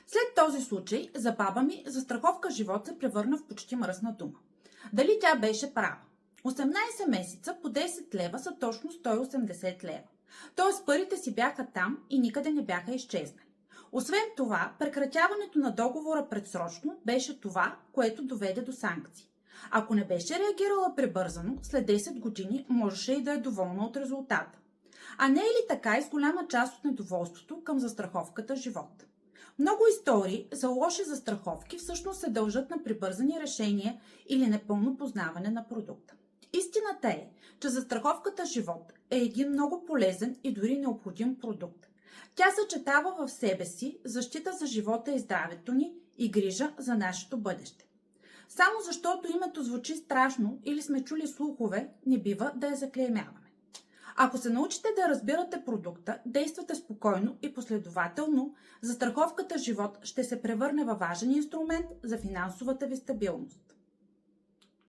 След този случай за баба ми застраховка живот се превърна в почти мръсна дума. Дали тя беше права? 18 месеца по 10 лева са точно 180 лева. Тоест парите си бяха там и никъде не бяха изчезнали. Освен това, прекратяването на договора предсрочно беше това, което доведе до санкции. Ако не беше реагирала прибързано, след 10 години можеше и да е доволна от резултата. А не е ли така и с голяма част от недоволството към застраховката живот? Много истории за лоши застраховки всъщност се дължат на прибързани решения или непълно познаване на продукта. Истината е, че застраховката живот е един много полезен и дори необходим продукт. Тя съчетава в себе си защита за живота и здравето ни и грижа за нашето бъдеще. Само защото името звучи страшно или сме чули слухове, не бива да я заклеймяваме. Ако се научите да разбирате продукта, действате спокойно и последователно, застраховката живот ще се превърне във важен инструмент за финансовата ви стабилност.